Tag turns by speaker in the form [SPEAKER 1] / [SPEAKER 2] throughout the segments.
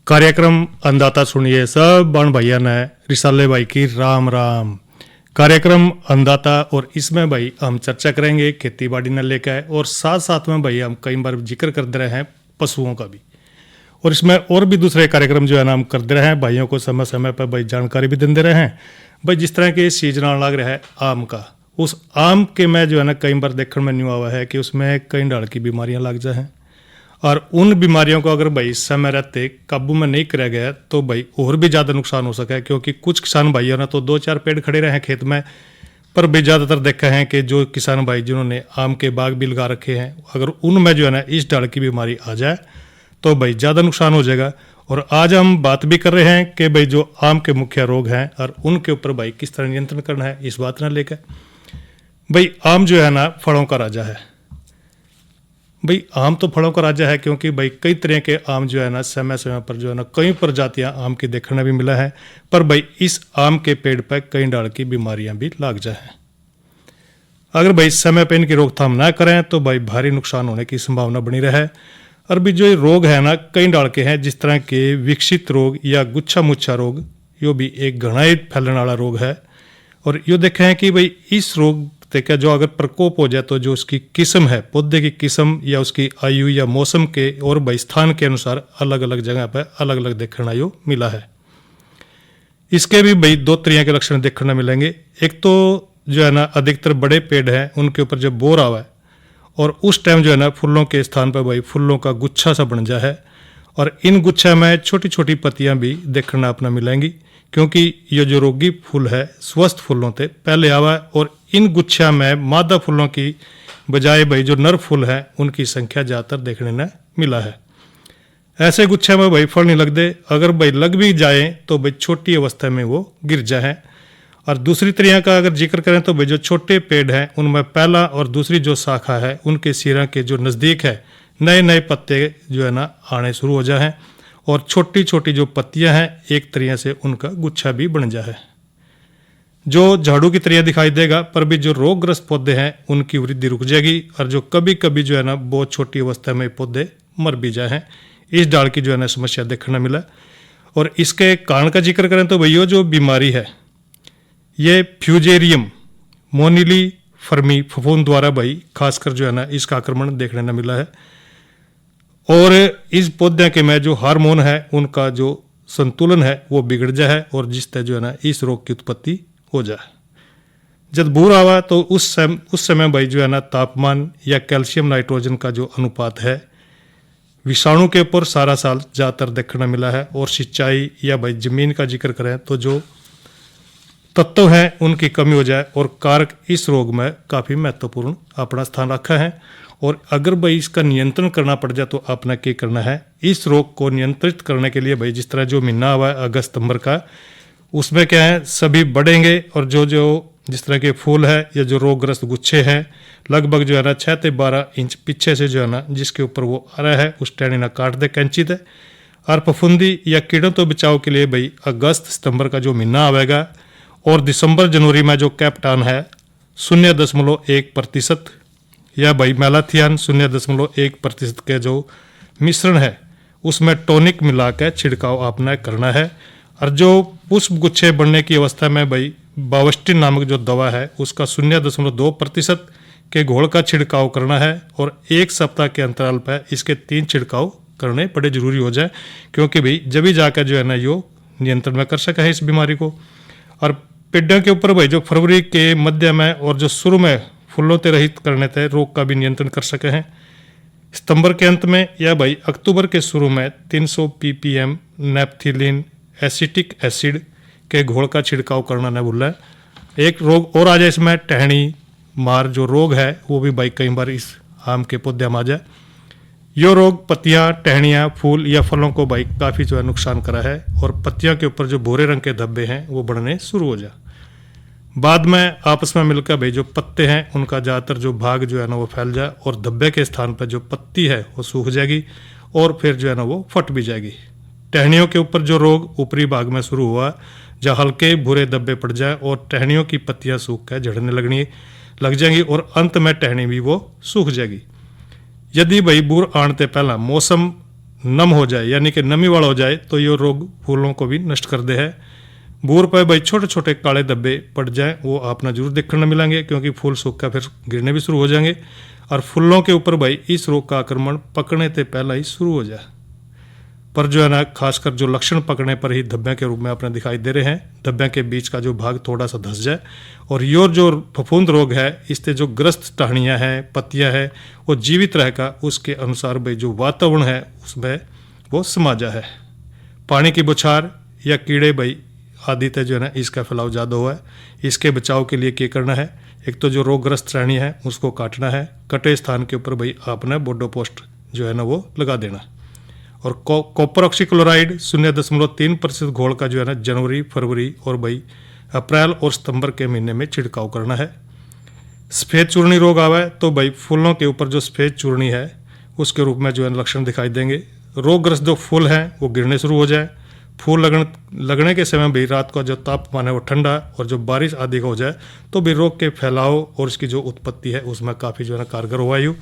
[SPEAKER 1] कार्यक्रम अन्नदाता सुनिए सब बण भैया ने रिसाले भाई की राम राम। कार्यक्रम अन्नदाता और इसमें भाई हम चर्चा करेंगे खेती बाड़ी ने लेकर और साथ साथ में भाई हम कई बार जिक्र करते रहे हैं पशुओं का भी। और इसमें और भी दूसरे कार्यक्रम जो है ना हम करते रहे हैं, भाइयों को समय समय पर भाई जानकारी भी देते रहे हैं। भाई जिस तरह के सीजन लग रहा है आम का, उस आम के में जो है ना कई बार देखने में न्यू हुआ है कि उसमें कई ढाल की बीमारियां लग जाए हैं और उन बीमारियों को अगर भाई समय रहते काबू में नहीं कराया गया तो भाई और भी ज़्यादा नुकसान हो सका है। क्योंकि कुछ किसान भाइयों ने तो 2-4 पेड़ खड़े रहे हैं खेत में, पर भी ज़्यादातर देखा है कि जो किसान भाई जिन्होंने आम के बाग भी लगा रखे हैं, अगर उनमें जो है ना इस ढाल की बीमारी आ जाए तो भाई ज़्यादा नुकसान हो जाएगा। और आज हम बात भी कर रहे हैं कि भाई जो आम के मुख्य रोग हैं और उनके ऊपर भाई किस तरह नियंत्रण करना है, इस बात ना लेकर। भाई आम जो है ना फलों का राजा है। भाई आम तो फलों का राजा है क्योंकि भाई कई तरह के आम जो है ना समय समय पर जो है ना कई प्रजातियां आम की देखने भी मिला है, पर भाई इस आम के पेड़ पर कई डाल की बीमारियां भी लग जाए। अगर भाई समय पर इनकी रोकथाम ना करें तो भाई भारी नुकसान होने की संभावना बनी रहे। और भी जो रोग है ना कई डाल के हैं, जिस तरह के विकसित रोग या गुच्छा मुच्छा रोग, यो भी एक घना ही फैलने वाला रोग है। और यो देखे हैं कि भाई इस रोग क्या जो अगर प्रकोप हो जाए तो जो उसकी किस्म है, पौधे की किस्म या उसकी आयु या मौसम के और भाई स्थान के अनुसार अलग अलग जगह पर अलग अलग देखने आयु मिला है। इसके भी भाई 2 तरह के लक्षण देखने मिलेंगे। एक तो जो है ना अधिकतर बड़े पेड़ हैं उनके ऊपर जब बोर आवा है और उस टाइम जो है ना फूलों के स्थान पर भाई फूलों का गुच्छा सा बन जाए है और इन गुच्छा में छोटी छोटी पत्तियां भी देखना अपना मिलेंगी। क्योंकि ये जो रोगी फूल है स्वस्थ फूलों से पहले आवा है और इन गुच्छा में मादा फूलों की बजाय भाई जो नर फूल है उनकी संख्या ज़्यादातर देखने में मिला है। ऐसे गुच्छे में भाई फल नहीं लगते, अगर भाई लग भी जाए तो भाई छोटी अवस्था में वो गिर जाए। और दूसरी तरह का अगर जिक्र करें तो भाई जो छोटे पेड़ हैं उनमें पहला और दूसरी जो शाखा है उनके सिरा के जो नज़दीक है नए नए पत्ते जो है ना आने शुरू हो जाए और छोटी छोटी जो पत्तियां हैं एक तरह से उनका गुच्छा भी बन जाए, जो झाड़ू की तरह दिखाई देगा। पर भी जो रोगग्रस्त पौधे हैं उनकी वृद्धि रुक जाएगी और जो कभी कभी जो है ना बहुत छोटी अवस्था में पौधे मर भी जाए हैं। इस डाल की जो है ना समस्या देखने मिला। और इसके कारण का जिक्र करें तो भैया जो बीमारी है ये फ्यूजेरियम मोनिली फर्मी फफूंद द्वारा भाई खासकर जो है ना इसका आक्रमण देखने न मिला है। और इस पौधे के में जो हार्मोन है उनका जो संतुलन है वो बिगड़ जाए और जिससे जो है ना इस रोग की उत्पत्ति हो जाए। जब बूर आवा तो उस समय भाई जो है ना तापमान या कैल्शियम नाइट्रोजन का जो अनुपात है विषाणु के ऊपर सारा साल ज़्यादातर देखने मिला है। और सिंचाई या भाई जमीन का जिक्र करें तो जो तत्व हैं उनकी कमी हो जाए और कारक इस रोग में काफ़ी महत्वपूर्ण अपना स्थान रखा है। और अगर भाई इसका नियंत्रण करना पड़ जाए तो अपना क्या करना है, इस रोग को नियंत्रित करने के लिए भाई जिस तरह जो महीना हुआ है अगस्त सितंबर का, उसमें क्या है सभी बढ़ेंगे और जो जो जिस तरह के फूल है या जो रोगग्रस्त गुच्छे हैं लगभग जो है ना 6 से 12 इंच पीछे से जो है ना जिसके ऊपर वो आ रहा है उस टहनी ना काट दे कैंची दे। और फफूंदी या कीड़ों तो बचाव के लिए भाई अगस्त सितंबर का जो महीना आवेगा और दिसंबर जनवरी में जो कैप्टान है 0.1% या भाई मैलाथियन 0.1% के जो मिश्रण है उसमें टॉनिक मिला के छिड़काव आपने करना है। और जो पुष्प गुच्छे बढ़ने की अवस्था में भाई बावस्टिन नामक जो दवा है उसका 0.2% के घोल का छिड़काव करना है। और 1 सप्ताह के अंतराल पर इसके 3 छिड़काव करने बड़े जरूरी हो जाए, क्योंकि भाई जब ही जाकर जो है ना यो नियंत्रण में कर सका है इस बीमारी को। और पेड़ों के ऊपर भाई जो फरवरी के मध्य में और जो शुरू में फूलों से रहित करने थे रोग का भी नियंत्रण कर सके हैं। सितंबर के अंत में या भाई अक्टूबर के शुरू में 300 ppm नेपथिलीन एसिटिक एसिड के घोल का छिड़काव करना न भूलें। एक रोग और आ जाए इसमें टहनी मार जो रोग है वो भी भाई कई बार इस आम के पौधे में आ जाए। यो रोग पत्तियां टहनियाँ फूल या फलों को भाई काफ़ी जो है नुकसान करा है और पत्तियों के ऊपर जो भूरे रंग के धब्बे हैं वो बढ़ने शुरू हो जाए। बाद में आपस में मिलकर भाई जो पत्ते हैं उनका ज़्यादातर जो भाग जो है ना वो फैल जाए और धब्बे के स्थान पर जो पत्ती है वो सूख जाएगी और फिर जो है ना वो फट भी जाएगी। टहनियों के ऊपर जो रोग ऊपरी भाग में शुरू हुआ जहाँ हल्के भूरे धब्बे पड़ जाए और टहनियों की पत्तियाँ सूख कर झड़ने लग जाएंगी और अंत में टहनी भी वो सूख जाएगी। यदि भाई बूर आने से पहला मौसम नम हो जाए यानी कि नमी वाला हो जाए तो ये रोग फूलों को भी नष्ट कर दे है। बूर पर भाई छोटे छोटे काले धब्बे पड़ जाए वो आपने जरूर देखने को मिलेंगे, क्योंकि फूल सूख कर फिर गिरने भी शुरू हो जाएंगे। और फूलों के ऊपर भाई इस रोग का आक्रमण पकने से पहला ही शुरू हो जाए। पर जो है ना खासकर जो लक्षण पकड़ने पर ही धब्बे के रूप में अपने दिखाई दे रहे हैं। धब्बे के बीच का जो भाग थोड़ा सा धस जाए और यो जो फफूंद रोग है इससे जो ग्रस्त टहनियाँ हैं, पत्तियाँ हैं, वो जीवित रहेगा उसके अनुसार भाई जो वातावरण है उसमें वो समा जा है। पानी की बौछार या कीड़े भाई आदि से जो है ना इसका फैलाव ज़्यादा हुआ है। इसके बचाव के लिए क्या करना है, एक तो जो रोगग्रस्त टहनी है उसको काटना है। कटे स्थान के ऊपर भाई आपने बोडो पोस्ट जो है ना वो लगा देना। और कॉपर ऑक्सीक्लोराइड 0.3% घोल का जो है ना जनवरी, फरवरी और भाई अप्रैल और सितंबर के महीने में छिड़काव करना है। सफ़ेद चूर्णी रोग आवा है तो भाई फूलों के ऊपर जो सफ़ेद चूर्णी है उसके रूप में जो है लक्षण दिखाई देंगे। रोगग्रस्त जो फूल हैं वो गिरने शुरू हो जाए। फूल लगने के समय भी रात का जो तापमान है वो ठंडा और जो बारिश आदि का हो जाए तो भी रोग के फैलाव और इसकी जो उत्पत्ति है उसमें काफ़ी जो है ना कारगर हुआ यूँ।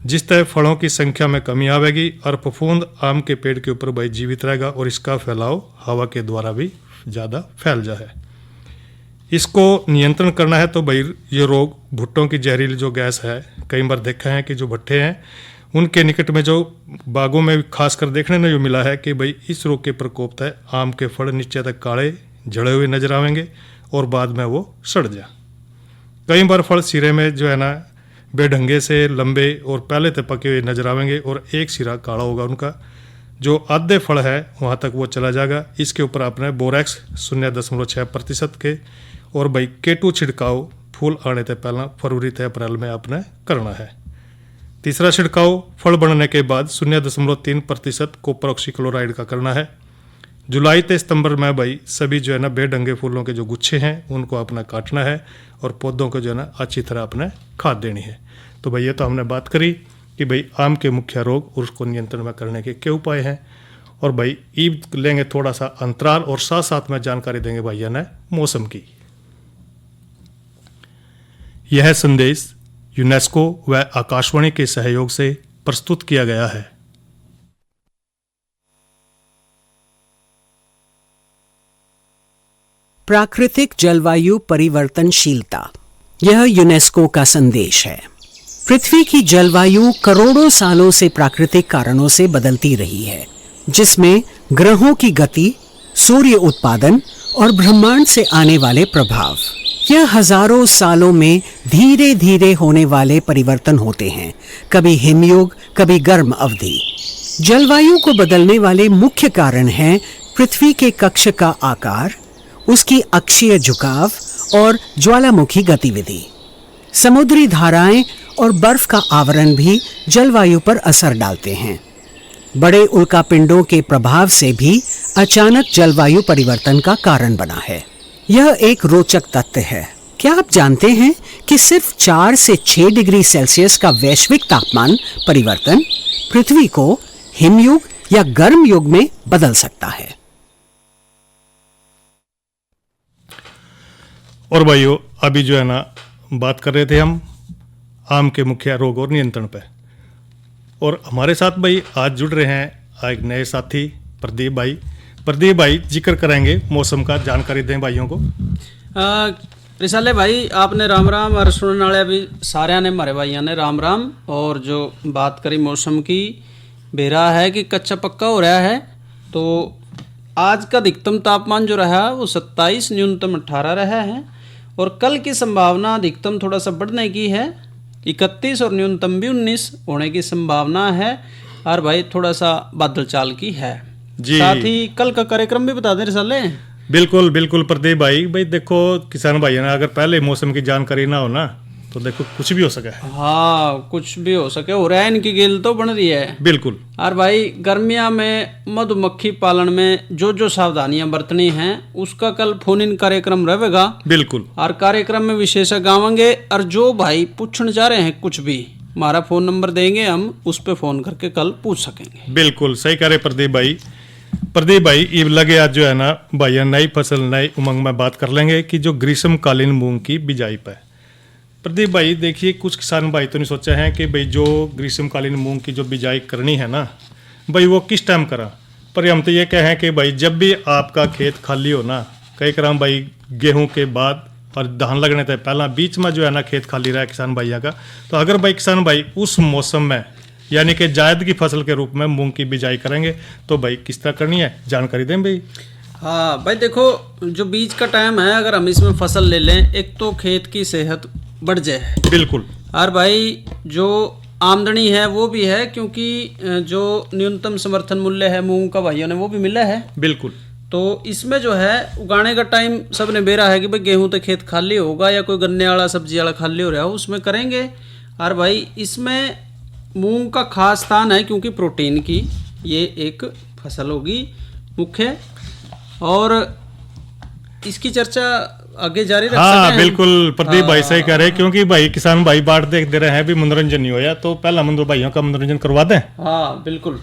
[SPEAKER 1] जिस तरह फलों की संख्या में कमी आवेगी और फफूंद आम के पेड़ के ऊपर भाई जीवित रहेगा और इसका फैलाव हवा के द्वारा भी ज़्यादा फैल जाए। इसको नियंत्रण करना है तो भाई ये रोग भुट्टों की जहरीली जो गैस है, कई बार देखा है कि जो भट्टे हैं उनके निकट में जो बागों में खासकर देखने में जो मिला है कि भाई इस रोग के प्रकोप है आम के फल नीचे तक काले झड़े हुए नजर आवेंगे और बाद में वो सड़ जाए। कई बार फल सिरे में जो है ना बेढंगे से लंबे और पहले तक पके हुए नजर आवेंगे और एक सिरा काला होगा उनका। जो आधे फल है वहाँ तक वो चला जाएगा। इसके ऊपर आपने बोरेक्स 0.6% के और भाई केटू छिड़काव फूल आने से पहला फरवरी से अप्रैल में आपने करना है। तीसरा छिड़काव फल बनने के बाद 0.3% कॉपर ऑक्सीक्लोराइड का करना है। जुलाई से सितंबर में भाई सभी जो है ना बेढंगे फूलों के जो गुच्छे हैं उनको अपना काटना है और पौधों को जो है ना अच्छी तरह अपने खाद देनी है। तो भाई ये तो हमने बात करी कि भाई आम के मुख्य रोग और उसको नियंत्रण में करने के क्या उपाय हैं। और भाई ईद लेंगे थोड़ा सा अंतराल और साथ साथ में जानकारी देंगे भैया ने मौसम की। यह संदेश यूनेस्को व आकाशवाणी के सहयोग से प्रस्तुत किया गया है।
[SPEAKER 2] प्राकृतिक जलवायु परिवर्तनशीलता, यह यूनेस्को का संदेश है। पृथ्वी की जलवायु करोड़ों सालों से प्राकृतिक कारणों से बदलती रही है, जिसमें ग्रहों की गति, सूर्य उत्पादन और ब्रह्मांड से आने वाले प्रभाव, यह हजारों सालों में धीरे धीरे होने वाले परिवर्तन होते हैं। कभी हिमयुग, कभी गर्म अवधि। जलवायु को बदलने वाले मुख्य कारण हैं पृथ्वी के कक्ष का आकार, उसकी अक्षीय झुकाव और ज्वालामुखी गतिविधि। समुद्री धाराएं और बर्फ का आवरण भी जलवायु पर असर डालते हैं। बड़े उल्कापिंडों के प्रभाव से भी अचानक जलवायु परिवर्तन का कारण बना है। यह एक रोचक तथ्य है। क्या आप जानते हैं कि सिर्फ 4 से 6 डिग्री सेल्सियस का वैश्विक तापमान परिवर्तन पृथ्वी को हिमयुग या गर्म युग में बदल सकता है।
[SPEAKER 1] और भाइयों अभी जो है ना बात कर रहे थे हम आम के मुख्य रोग और नियंत्रण पे, और हमारे साथ भाई आज जुड़ रहे हैं एक नए साथी प्रदीप भाई। प्रदीप भाई जिक्र करेंगे मौसम का, जानकारी दें भाइयों को।
[SPEAKER 3] रिसाले भाई आपने राम राम और सुनने वाले भी सारे ने हमारे भाइयों ने राम राम। और जो बात करी मौसम की, बेरा है कि कच्चा पक्का हो रहा है। तो आज का अधिकतम तापमान जो रहा वो 27, न्यूनतम 18 रहा है। और कल की संभावना अधिकतम थोड़ा सा बढ़ने की है, 31 और न्यूनतम भी 19 होने की संभावना है। और भाई थोड़ा सा बादल चाल की है जी। साथ ही कल का कार्यक्रम भी बता दें रिसाले।
[SPEAKER 1] बिल्कुल बिल्कुल प्रदीप भाई। भाई देखो किसान भाई ना अगर पहले मौसम की जानकारी ना हो ना तो देखो कुछ भी हो सके।
[SPEAKER 3] हाँ कुछ भी हो सके, हो रहा है, इनकी गेल तो बन रही है।
[SPEAKER 1] बिल्कुल।
[SPEAKER 3] और भाई गर्मिया में मधुमक्खी पालन में जो जो सावधानियां बरतनी हैं उसका कल फोन इन कार्यक्रम रहेगा।
[SPEAKER 1] बिल्कुल।
[SPEAKER 3] और कार्यक्रम में विशेषज्ञ आवेंगे और जो भाई पूछने जा रहे हैं कुछ भी, हमारा फोन नंबर देंगे, हम उस पर फोन करके कल पूछ सकेंगे।
[SPEAKER 1] बिल्कुल सही कह रहे प्रदीप भाई। प्रदीप भाई ये लगे आज जो है ना भैया नई फसल नई उमंग में बात कर लेंगे कि जो ग्रीष्मकालीन मूंग की बिजाई पे। प्रदीप भाई देखिए कुछ किसान भाई तो नहीं सोचा है कि भाई जो ग्रीष्मकालीन मूंग की जो बिजाई करनी है ना, भाई वो किस टाइम करा। पर हम तो ये कहें कि भाई जब भी आपका खेत खाली हो ना, कई कराम भाई गेहूं के बाद और धान लगने तक पहला बीच में जो है ना खेत खाली रहा किसान भैया का, तो अगर भाई किसान भाई उस मौसम में यानी कि जायद की फसल के रूप में मूंग की बिजाई करेंगे तो भाई किस तरह करनी है, जानकारी दें भाई।
[SPEAKER 3] हाँ भाई देखो, जो बीज का टाइम है अगर हम इसमें फसल ले लें, एक तो खेत की सेहत बढ़ जाए,
[SPEAKER 1] बिल्कुल,
[SPEAKER 3] और भाई जो आमदनी है वो भी है, क्योंकि जो न्यूनतम समर्थन मूल्य है मूंग का भाइयों ने वो भी मिला है।
[SPEAKER 1] बिल्कुल।
[SPEAKER 3] तो इसमें जो है उगाने का टाइम सबने बेरा है कि भाई गेहूं तो खेत खाली होगा या कोई गन्ने वाला सब्जी वाला खाली हो रहा हो उसमें करेंगे। और भाई इसमें मूंग का खास स्थान है क्योंकि प्रोटीन की ये एक फसल होगी मुख्य, और इसकी चर्चा आगे जारी रख सकते
[SPEAKER 1] हाँ
[SPEAKER 3] हैं।
[SPEAKER 1] बिल्कुल, प्रदीप भाई सही कह रहे हैं, क्योंकि भाई किसान भाई बाट देख दे रहे हैं भी मनोरंजन नहीं होया, तो पहला मंदो भाइयों का मनोरंजन करवा दें।
[SPEAKER 3] हाँ बिल्कुल।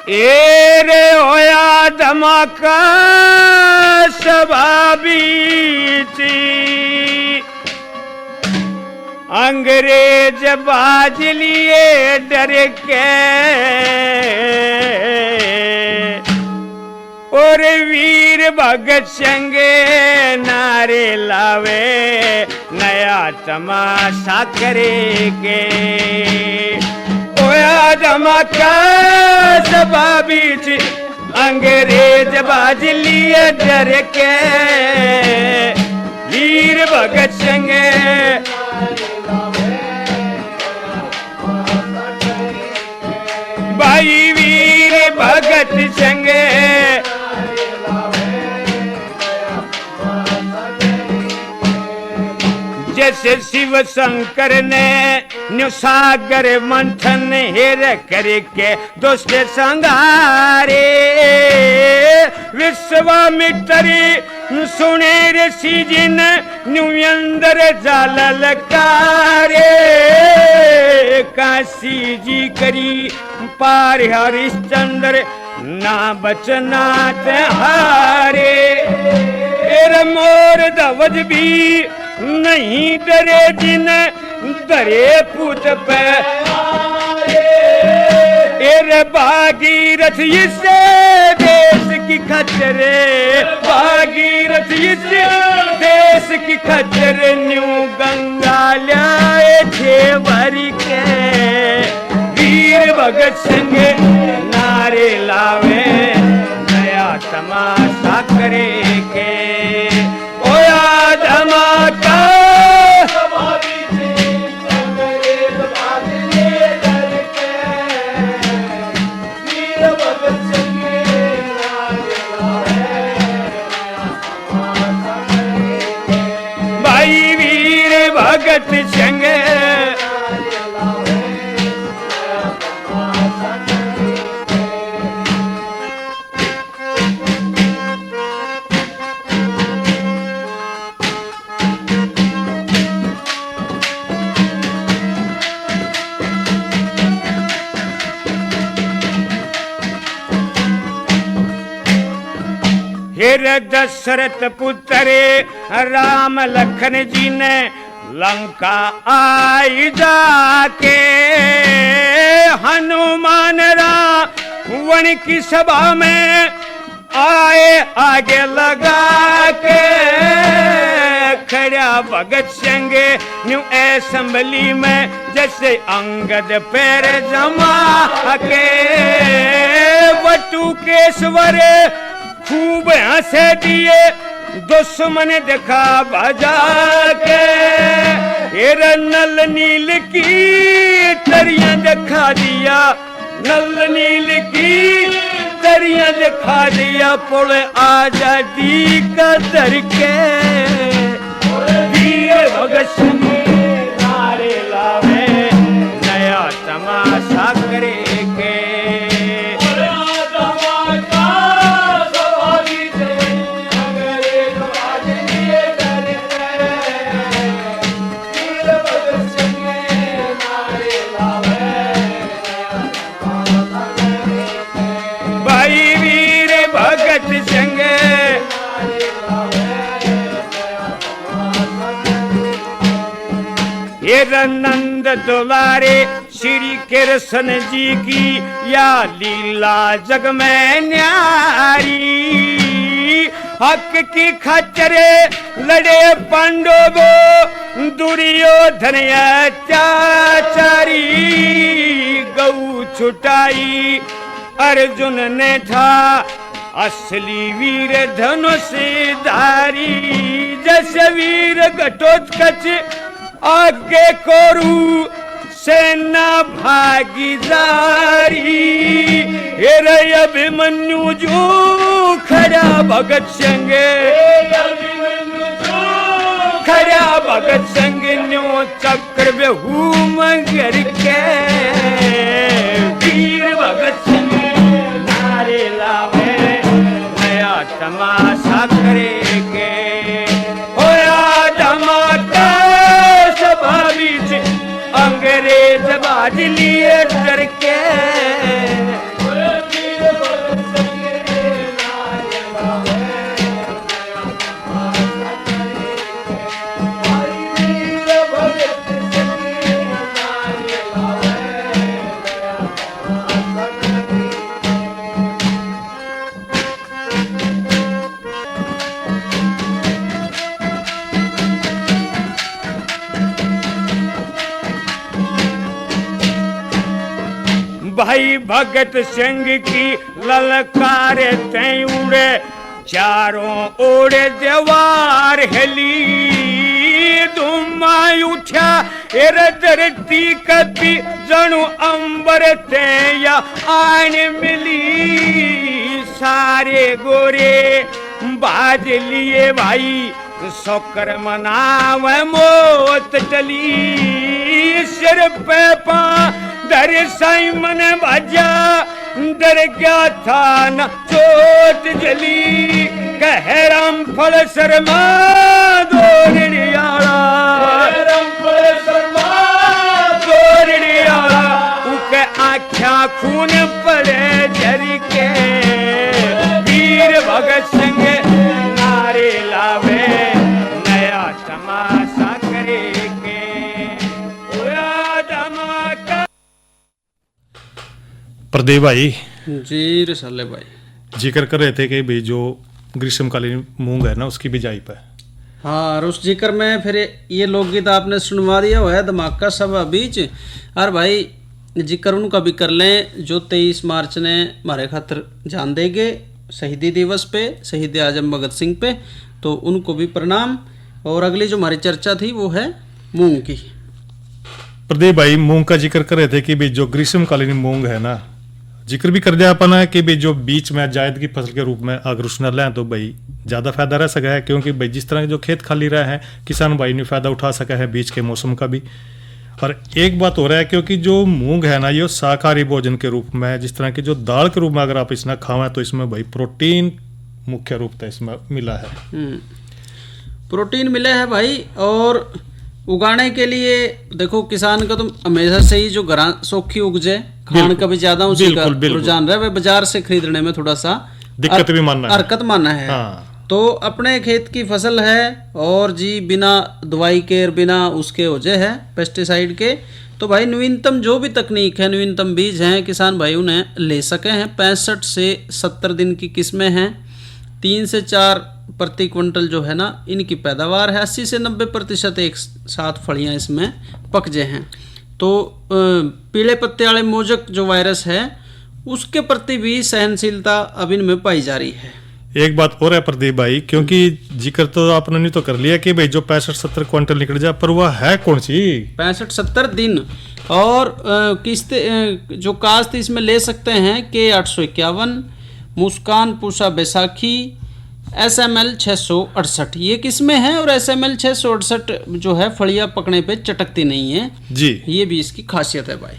[SPEAKER 4] ए रे होया धमाका सभा बीची, अंग्रेज बाज लिए डर के, और वीर भगत सिंह नारे लावे नया तमाशा करे के। होया धमाका सभा बीच, अंग्रेज बाज लिए डर के, वीर भगत सिंह भाई वीर भगत सिंह जैसे शिव शंकर ने न्यूसागर मंथन हेर करके दोस्त संगारे, विश्वामित्र सुने ऋषि जिन न्यूयंदर जाल लकारे, काशी जी करी पार हरिश्चंद्र ना बचना हारे, मोर धवज भी नहीं डरे जिन डरे पूत पे, एरे भागीरथ इससे देश की खचरे, भागीरथ इससे देश की खचरे, न्यू गंगा लाए छे भरी के, वीर भगत सिंह नारे लावे नया तमाशा करे के। ओया धमाका भाई वीर भगत सिंह फिर दशरथ पुत्र राम लखन जी ने लंका आई जाके, हनुमान रावण की सभा में आए आगे लगा के, खड़ा भगत सिंह न्यू असेंबली में जैसे अंगद पैर जमा के, वटुकेश्वर खूब हंसे दिए दुश्मन देखा बजा के, नल नील की तरियां दिखा दिया, नल नील की तरियां दिखा दिया, पुल आजादी का दर के, वीर भगत सिंह नारे लावे नया तमाशा करे के। नंद दुलारे श्री कृष्ण जी की या लीला जग में न्यारी। हक की खचरे लड़े पांडवो दुर्योधन अत्याचारी। गऊ छुटाई अर्जुन ने था असली वीर धनुषधारी। जैसे वीर घटोत्कच आगे कोरु सेना भागीदारी। हेरे अभिमन्यु जो खड़ा भगत सिंह, खड़ा भगत सिंह न्यो चक्र बेहू मगर के। वीर भगत सिंह नारे लावे नया तमाशा करेंगे। होया धमाका सभा बीच अंग्रेज बाज लिए डर के। भाई भगत सिंह की ललकार तय उड़े चारों ओर दीवार हिली। धुमा उठा एर धरती कभी जणु अंबर ते या आन मिली। सारे गोरे बाज लिए भाई शोकर मनाव मौत टली। सिर पे पा डर साई मन भाजा डर गया था न चोट जली। कह राम फल शर्मा दोरियाला, राम फल शर्मा दोरियाला। उके आख्या खून पड़े झरी के। वीर भगत सिंह नारे लावे नया तमाशा करे के।
[SPEAKER 1] प्रदीप भाई
[SPEAKER 3] जी रसाले भाई
[SPEAKER 1] जिक्र कर रहे थे कि भाई जो ग्रीष्मकालीन मूंग है ना उसकी बिजाई पे।
[SPEAKER 3] हाँ, और उस जिक्र में फिर ये लोकगीत आपने सुनवा दिया हुआ है धमाका सभा बीच। और भाई जिक्र उनका भी कर लें जो 23 मार्च ने हमारे खातिर जान देंगे शहीदी दिवस पे, शहीद आजम भगत सिंह पे, तो उनको भी प्रणाम। और अगली जो हमारी चर्चा थी वो है मूंग की।
[SPEAKER 1] प्रदीप भाई मूंग का जिक्र कर रहे थे कि भाई जो ग्रीष्मकालीन मूंग है ना, जिक्र भी कर दिया अपन है कि भाई जो बीच में जायद की फसल के रूप में अगर उसने लें तो भाई ज़्यादा फायदा रह सका है। क्योंकि भाई जिस तरह के जो खेत खाली रहे हैं किसान भाई ने फायदा उठा सका है बीच के मौसम का भी। और एक बात हो रहा है क्योंकि जो मूंग है ना ये शाकाहारी भोजन के रूप में है। जिस तरह की जो दाल के रूप में अगर आप इसमें खावें तो इसमें भाई प्रोटीन मुख्य रूप से इसमें मिला है।
[SPEAKER 3] प्रोटीन मिले है भाई। और उगाने के लिए देखो किसान का तो हमेशा से ही जो घरा सौखी उपजे खान का भी ज्यादा उसी का रुझान रहा है। बाजार से खरीदने में थोड़ा सा
[SPEAKER 1] दिक्कत भी मानना है,
[SPEAKER 3] हरकत मानना है।
[SPEAKER 1] हाँ।
[SPEAKER 3] तो अपने खेत की फसल है और जी बिना दवाई के बिना उसके वजह है पेस्टिसाइड के। तो भाई नवीनतम जो भी तकनीक है, नवीनतम बीज हैं, किसान भाई उन्हें ले सके हैं। 65 से 70 दिन की किस्में हैं। 3 से 4 प्रति क्विंटल जो है ना इनकी पैदावार है। 80 से 90% एक साथ फलियां इसमें पकजे हैं। तो पीले पत्ते वाले मोजक जो वायरस है उसके प्रति भी सहनशीलता अब इनमें पाई जा रही है।
[SPEAKER 1] एक बात और है प्रदीप भाई, क्योंकि जिक्र तो आपने नहीं तो कर लिया कि भाई जो 65-70 क्विंटल निकल जाए, पर वह है कौन सी
[SPEAKER 3] 65-70 दिन। और किस्ते जो काश्त इसमें ले सकते हैं के 851, मुस्कान, पूषा, बैसाखी, SML 668 ये किस्में हैं। और SML 668 जो है फलियां पकने पे चटकती नहीं है
[SPEAKER 1] जी,
[SPEAKER 3] ये भी इसकी खासियत है भाई।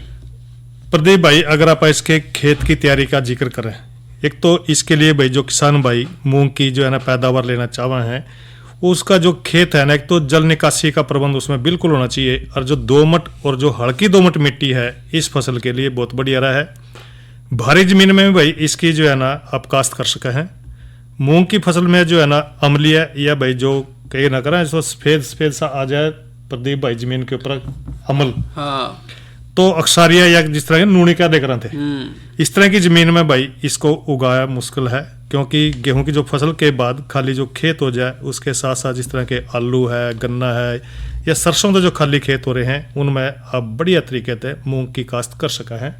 [SPEAKER 1] प्रदीप भाई अगर आप इसके खेत की तैयारी का जिक्र करें, एक तो इसके लिए भाई जो किसान भाई मूंग की जो है ना पैदावार लेना चाहते हैं उसका जो खेत है ना, एक तो जल निकासी का प्रबंध उसमें बिल्कुल होना चाहिए। और जो दोमट और जो हल्की दोमट मिट्टी है इस फसल के लिए बहुत बढ़िया रहा है। भारी जमीन में भी भाई इसकी जो है ना आप काश्त कर सके हैं। मूंग की फसल में जो है ना अम्लीय या भाई जो कहीं ना करें सफेद सफेद सा आ जाए प्रदीप भाई जमीन के ऊपर अमल,
[SPEAKER 3] हाँ,
[SPEAKER 1] तो अक्सारिया या जिस तरह के नूनी क्या देख रहे थे, इस तरह की जमीन में भाई इसको उगाया मुश्किल है, क्योंकि गेहूं की जो फसल के बाद खाली जो खेत हो जाए उसके साथ साथ जिस तरह के आलू है, गन्ना है या सरसों के जो खाली खेत हो रहे हैं उनमें अब बढ़िया तरीके से मूंग की काश्त कर सका है।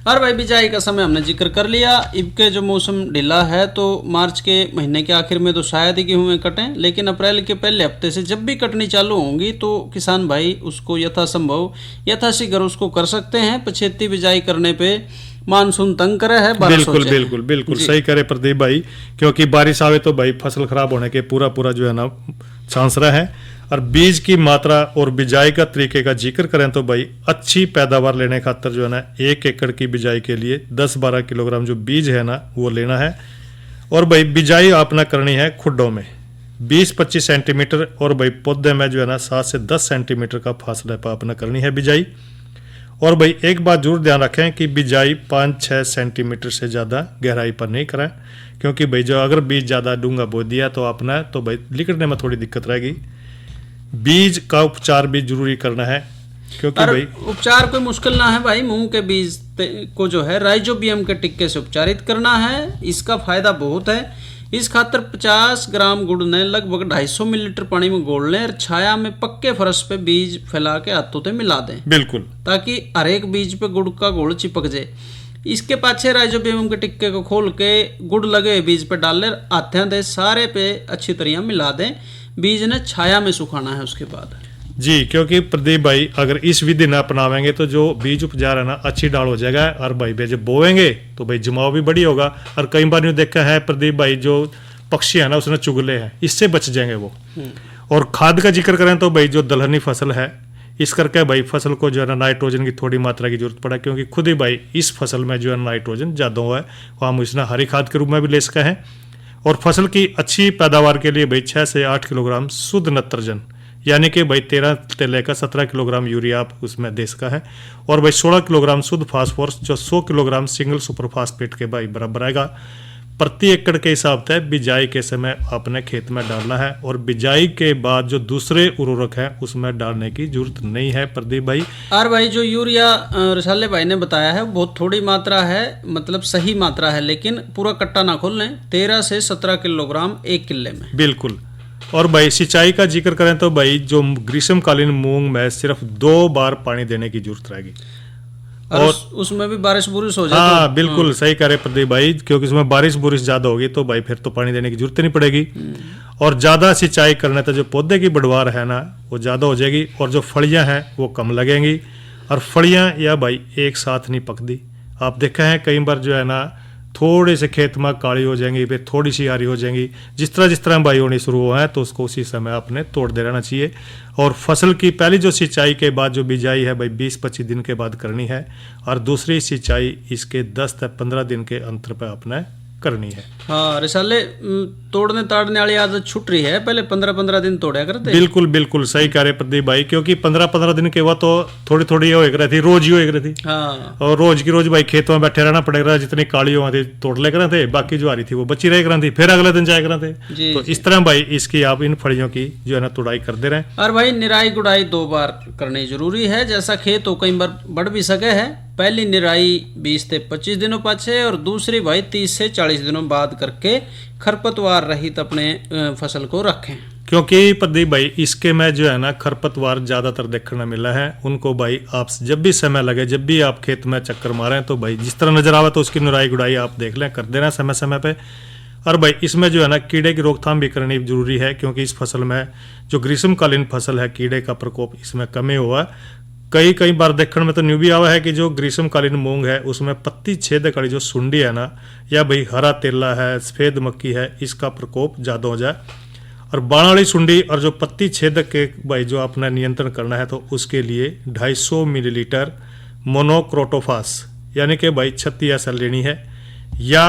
[SPEAKER 3] और भाई बिजाई का समय हमने जिक्र कर लिया। इब के जो मौसम ढीला है तो मार्च के महीने के आखिर में तो शायद ही गेहूं कटें, लेकिन अप्रैल के पहले हफ्ते से जब भी कटनी चालू होंगी तो किसान भाई उसको यथासंभव यथाशीघ्र उसको कर सकते हैं। पछेती बिजाई करने पे मानसून तंग करे है।
[SPEAKER 1] बिल्कुल बिल्कुल बिल्कुल सही करे प्रदीप भाई, क्योंकि बारिश आवे तो भाई फसल खराब होने के पूरा जो है ना चांस रहा है। और बीज की मात्रा और बिजाई का तरीके का जिक्र करें तो भाई अच्छी पैदावार लेने खातर जो है ना 1 एकड़ की बिजाई के लिए 10-12 किलोग्राम जो बीज है ना वो लेना है। और भाई बिजाई आपने करनी है खुड्डों में 20-25 सेंटीमीटर, और भाई पौधे में जो है ना 7 से 10 सेंटीमीटर का फासला पर आपने करनी है बिजाई। और भाई एक बात जरूर ध्यान रखें कि बिजाई 5-6 सेंटीमीटर से ज़्यादा गहराई पर नहीं कराएं, क्योंकि भाई जो अगर बीज ज़्यादा डूंगा बो दिया तो आपने तो भाई लिकड़ने में थोड़ी दिक्कत रहेगी। बीज का उपचार भी जरूरी करना है, क्योंकि भाई
[SPEAKER 3] उपचार कोई मुश्किल ना है भाई। मूंग के बीज को जो है राइजोबियम के टिक्के से उपचारित करना है। इसका फायदा बहुत है। इस खातर 50 ग्राम गुड़ ने लगभग 250 मिलीलीटर पानी में घोल लें और छाया में पक्के फर्श पे बीज फैला के हाथों से मिला दें,
[SPEAKER 1] बिल्कुल,
[SPEAKER 3] ताकि हर एक बीज पे गुड़ का घोल चिपक जाए। इसके पाछे राइजोबियम के टिक्के को खोल के गुड़ लगे बीज पे डाल लें, हाथों दे सारे पे अच्छी तरह मिला दें। बीज ने छाया में सुखाना है उसके बाद
[SPEAKER 1] जी, क्योंकि प्रदीप भाई अगर इस विधि न अपनावेंगे तो जो बीज उपजा है ना अच्छी डाल हो जाएगा, और भाई जब बोएंगे तो भाई जमाव भी बड़ी होगा। और कई बार यूँ देखा है प्रदीप भाई जो पक्षी है ना उसने चुगले हैं, इससे बच जाएंगे वो। और खाद का जिक्र करें तो भाई जो दलहनी फसल है इस करके भाई फसल को जो है ना नाइट्रोजन की थोड़ी मात्रा की जरूरत पड़ा, क्योंकि खुद ही भाई इस फसल में जो है नाइट्रोजन ज़्यादा हुआ है, वो हम इसने हरी खाद के रूप में भी ले सका है। और फसल की अच्छी पैदावार के लिए भाई 6 से 8 किलोग्राम शुद्ध नत्रजन, यानी कि भाई 13 से लेकर 17 किलोग्राम यूरिया आप उसमें दे सका है। और भाई 16 किलोग्राम शुद्ध फास्फोरस जो 100 किलोग्राम सिंगल सुपर फास्फेट के भाई बराबर आएगा। प्रति एकड़ के हिसाब से बिजाई के समय आपने खेत में डालना है, और बिजाई के बाद जो दूसरे उर्वरक है उसमें डालने की जरूरत नहीं है प्रदीप भाई।
[SPEAKER 3] और भाई जो यूरिया रिसाले भाई ने बताया है बहुत थोड़ी मात्रा है, मतलब सही मात्रा है, लेकिन पूरा कट्टा ना खोल लें। 13 से 17 किलोग्राम 1 किले में,
[SPEAKER 1] बिल्कुल। और भाई सिंचाई का जिक्र करें तो भाई जो ग्रीष्मकालीन मूंग में सिर्फ 2 बार पानी देने की जरूरत रहेगी,
[SPEAKER 3] और उसमें भी बारिश बुरिश हो जाए।
[SPEAKER 1] हाँ बिल्कुल सही कह रहे प्रदीप भाई, क्योंकि उसमें बारिश बुरिश ज्यादा होगी तो भाई फिर तो पानी देने की जरूरत नहीं पड़ेगी। और ज्यादा सिंचाई करने तो जो पौधे की बढ़वार है ना वो ज्यादा हो जाएगी, और जो फलियां हैं वो कम लगेंगी। और फलियां या भाई एक साथ नहीं पकती। आप देखा है कई बार जो है ना थोड़े से खेत में काली हो जाएंगी, फिर थोड़ी सी हरी हो जाएंगी। जिस तरह भाई होनी शुरू हुआ है तो उसको उसी समय आपने तोड़ दे रहना चाहिए। और फसल की पहली जो सिंचाई के बाद जो बिजाई है भाई 20-25 दिन के बाद करनी है, और दूसरी सिंचाई इसके 10 से 15 दिन के अंतर पर आपने करनी है।
[SPEAKER 3] हाँ रिसाले तोड़ने ताड़ने वाली आदत छूट रही है, पहले 15-15 दिन तोड़ा करते।
[SPEAKER 1] बिल्कुल बिल्कुल सही कह रहे प्रदीप भाई, क्योंकि 15-15 दिन के बाद तो थोड़ी थोड़ी हो रही थी, रोज ही हो रही थी।
[SPEAKER 3] हाँ।
[SPEAKER 1] और रोज की रोज भाई खेतों में बैठे रहना पड़ेगा, जितनी काली हो थी तोड़ ले कर थे, बाकी जो आ रही थी वो बची रह कर थी, फिर अगले दिन जाए कर थे। तो इस तरह भाई इसकी आप इन फलियों की जो है ना तुड़ाई कर दे रहे हैं।
[SPEAKER 3] और भाई निराई गुड़ाई 2 बार करनी जरूरी है, जैसा खेत हो कई बार बढ़ भी सके है। पहली निराई 20 से 25 दिनों पाछे, और दूसरी भाई 30 से 40 दिनों बाद करके खरपतवार रहित अपने फसल को रखें।
[SPEAKER 1] क्योंकि प्रदीप भाई इसके में जो है ना खरपतवार ज्यादातर देखने मिला है, उनको भाई आप जब भी समय लगे, जब भी आप खेत में चक्कर मारें तो भाई जिस तरह नजर आवे तो उसकी निराई गुड़ाई आप देख लें, कर देना समय समय पे। और भाई इसमें जो है ना कीड़े की रोकथाम भी करनी जरूरी है, क्योंकि इस फसल में जो ग्रीष्मकालीन फसल है कीड़े का प्रकोप इसमें कमी हुआ। कई बार देखने में तो न्यू भी आवा है कि जो ग्रीष्मकालीन मूंग है उसमें पत्ती छेदक वाली जो सुंडी है ना, या भाई हरा तेला है, सफेद मक्खी है, इसका प्रकोप ज़्यादा हो जाए। और बाण वाली सुंडी और जो पत्ती छेदक के भाई जो आपने नियंत्रण करना है तो उसके लिए 250 मिलीलीटर मोनोक्रोटोफास यानी कि भाई 36 SL लेनी है, या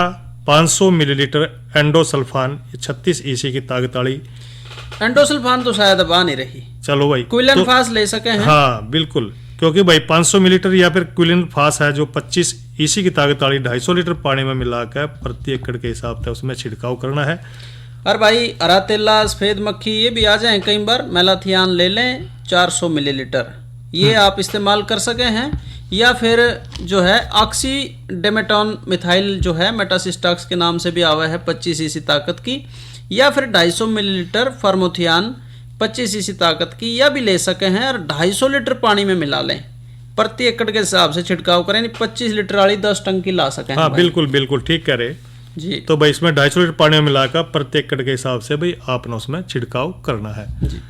[SPEAKER 1] 500 मिलीलीटर एंडोसल्फान 36 EC की ताकत वाली।
[SPEAKER 3] एंडोसल्फान तो शायद अब आ नहीं रही,
[SPEAKER 1] चलो भाई
[SPEAKER 3] क्विलन फास ले सके हैं।
[SPEAKER 1] हाँ बिल्कुल, क्योंकि भाई 500 मिलीलीटर या फिर क्विलन फास है जो 25 EC की ताकत वाली 250 लीटर पानी में मिलाकर प्रति एकड़ के हिसाब से उसमें छिड़काव करना है।
[SPEAKER 3] और भाई हरा तेला, सफेद मक्खी ये भी आ जाए कई बार, मेलाथियान ले लें 400 मिलीलीटर, ये आप इस्तेमाल कर सके हैं, या फिर जो है ऑक्सीडेमेटॉन मिथाइल जो है मेटासिस्टाक्स के नाम से भी आवा है 25 सीसी ताकत की, या फिर 250 मिलीलीटर फॉर्मोथियान 25 सीसी ताकत की, या भी ले सके हैं और 250 लीटर पानी में मिला लें। प्रति एकड़ के हिसाब से छिड़काव करें, 25 लीटर वाली 10 टंकी ला सकें।
[SPEAKER 1] हाँ बिल्कुल बिल्कुल ठीक कह रहे
[SPEAKER 3] जी।
[SPEAKER 1] तो भाई इसमें 250 लीटर पानी में मिलाकर प्रति एकड़ के हिसाब से भाई आपने उसमें छिड़काव करना है
[SPEAKER 3] जी।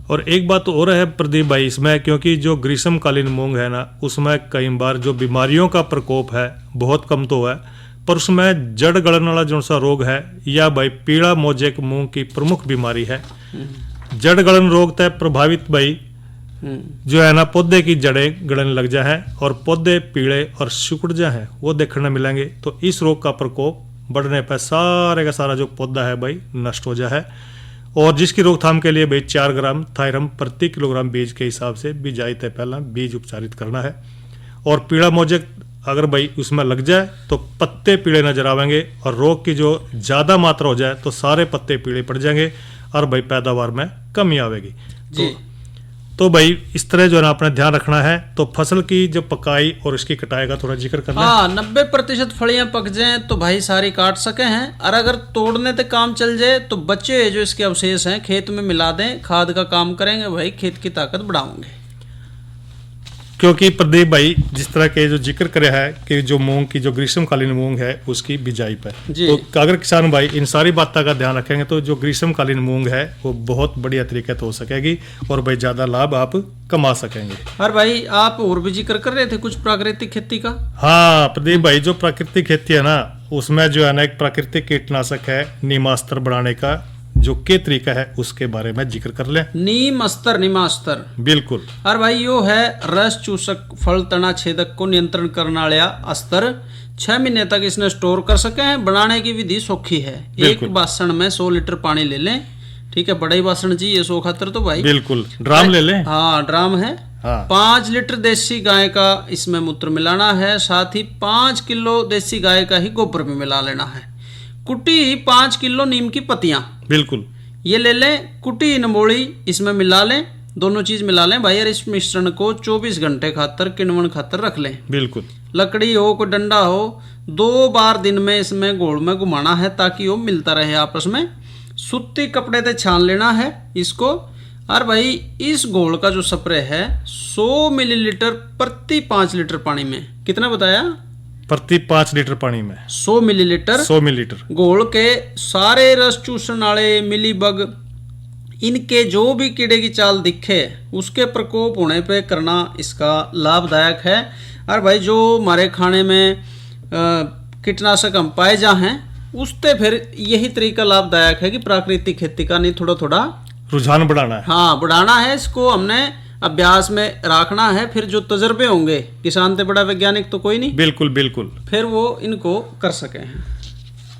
[SPEAKER 1] और एक बात तो और है प्रदीप भाई इसमें, क्योंकि जो ग्रीष्मकालीन मूंग है ना उसमें कई बार जो बीमारियों का प्रकोप है बहुत कम तो है, पर उसमें जड़ गलन वाला जो सा रोग है या भाई पीला मोजेक मूंग की प्रमुख बीमारी है। जड़ गलन रोग तय प्रभावित भाई जो है ना पौधे की जड़ें गलन लग जा है और पौधे पीले और सिकुड़ जा है, वो देखने मिलेंगे। तो इस रोग का प्रकोप बढ़ने पर सारे का सारा जो पौधा है भाई नष्ट हो जा है, और जिसकी रोकथाम के लिए भाई 4 ग्राम थायरम प्रति किलोग्राम बीज के हिसाब से बिजाई तय पहला बीज उपचारित करना है। और पीला मोजेक अगर भाई उसमें लग जाए तो पत्ते पीले नजर आवेंगे, और रोग की जो ज़्यादा मात्रा हो जाए तो सारे पत्ते पीले पड़ जाएंगे और भाई पैदावार में कमी आवेगी। तो भाई इस तरह जो है ना अपना ध्यान रखना है। तो फसल की जो पकाई और इसकी कटाई का थोड़ा जिक्र करना है।
[SPEAKER 3] हाँ, 90% फलियां पक जाएं तो भाई सारी काट सके हैं, और अगर तोड़ने तक काम चल जाए तो बचे हुए जो इसके अवशेष हैं खेत में मिला दें, खाद का काम करेंगे भाई, खेत की ताकत बढ़ाओगे।
[SPEAKER 1] क्योंकि प्रदीप भाई जिस तरह के जो जिक्र करे है कि जो मूंग की जो ग्रीष्मकालीन मूंग है उसकी बिजाई पर, तो अगर किसान भाई इन सारी बातों का ध्यान रखेंगे तो जो ग्रीष्मकालीन मूंग है वो बहुत बढ़िया तरीके से हो सकेगी और भाई ज्यादा लाभ आप कमा सकेंगे।
[SPEAKER 3] और भाई आप और भी जिक्र कर रहे थे कुछ प्राकृतिक खेती का।
[SPEAKER 1] हाँ प्रदीप भाई जो प्राकृतिक खेती है ना उसमें जो है ना एक प्राकृतिक कीटनाशक है नीमास्त्र बनाने का, जो के तरीका है उसके बारे में जिक्र कर लें।
[SPEAKER 3] नीमास्त्र
[SPEAKER 1] बिल्कुल।
[SPEAKER 3] और भाई यो है रस चूसक फल तना छेदक को नियंत्रण करने वाला अस्त्र। 6 महीने तक इसने स्टोर कर सके हैं। बनाने की विधि सौखी है। एक बासन में 100 लीटर पानी ले लें, ठीक है, बड़ा ही बासन जी ये 100 खातर तो भाई
[SPEAKER 1] बिल्कुल ड्राम ले लें।
[SPEAKER 3] हाँ ड्राम है।
[SPEAKER 1] हाँ।
[SPEAKER 3] 5 लीटर देसी गाय का इसमें मूत्र मिलाना है, साथ ही 5 किलो देसी गाय का ही गोबर भी मिला लेना है। कुटी 5 किलो नीम की पत्तियां
[SPEAKER 1] बिल्कुल
[SPEAKER 3] ये ले लें, कुटी नमोड़ी इसमें मिला लें, दोनों चीज मिला लें भाई। और इस मिश्रण को 24 घंटे खातर किण्वन खातर रख लें।
[SPEAKER 1] बिल्कुल।
[SPEAKER 3] लकड़ी हो कोई डंडा हो, 2 बार दिन में इसमें गोल में घुमाना है ताकि वो मिलता रहे आपस में। सूती कपड़े से छान लेना है इसको। और भाई इस घोल का जो स्प्रे है 100 मिलीलीटर प्रति 5 लीटर पानी में, कितना बताया?
[SPEAKER 1] प्रति 5 लीटर पानी में
[SPEAKER 3] 100 मिलीलीटर
[SPEAKER 1] 100 मिलीलीटर
[SPEAKER 3] घोल के सारे रस चूसण वाले मिलीबग इनके जो भी कीड़े की चाल दिखे उसके प्रकोप होने पे करना इसका लाभदायक है। और भाई जो हमारे खाने में कीटनाशक हम पाए जा हैं उससे फिर यही तरीका लाभदायक है कि प्राकृतिक खेती का नहीं थोड़ा थोड़ा
[SPEAKER 1] रुझान बढ़ाना है।
[SPEAKER 3] हाँ बढ़ाना है, इसको हमने अभ्यास में रखना है। फिर जो तजर्बे होंगे, किसान से बड़ा वैज्ञानिक तो कोई नहीं,
[SPEAKER 1] बिल्कुल बिल्कुल,
[SPEAKER 3] फिर वो इनको कर सके हैं।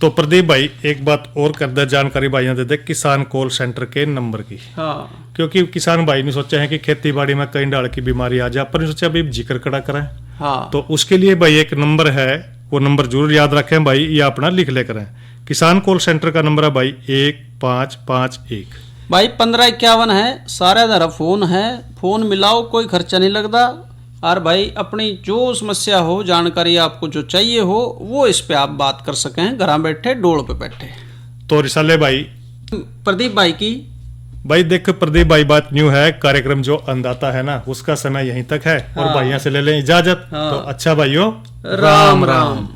[SPEAKER 1] तो प्रदीप भाई एक बात और कर दे, जानकारी भाइयों दे दे किसान कॉल सेंटर के नंबर की।
[SPEAKER 3] हाँ
[SPEAKER 1] क्योंकि किसान भाई ने सोचा है कि खेती बाड़ी में कई डाल की बीमारी आ जाए, पर सोचा अभी जिक्र कड़ा कराएं।
[SPEAKER 3] हाँ
[SPEAKER 1] तो उसके लिए भाई एक नंबर है, वो नंबर जरूर याद रखें भाई, ये अपना लिख ले करें। किसान कॉल सेंटर का नंबर है भाई 1551
[SPEAKER 3] भाई 1551 है, सारा धारा फोन है, फोन मिलाओ, कोई खर्चा नहीं लगता। और भाई अपनी जो समस्या हो, जानकारी आपको जो चाहिए हो वो इस पे आप बात कर सकें घर बैठे, डोल पे बैठे।
[SPEAKER 1] तो रिसाले भाई
[SPEAKER 3] प्रदीप भाई की
[SPEAKER 1] भाई देख प्रदीप भाई बात न्यू है, कार्यक्रम जो अंदाता है ना उसका समय यहीं तक है। और भाइयों से ले लें इजाजत। तो अच्छा भाइयों,
[SPEAKER 3] राम राम।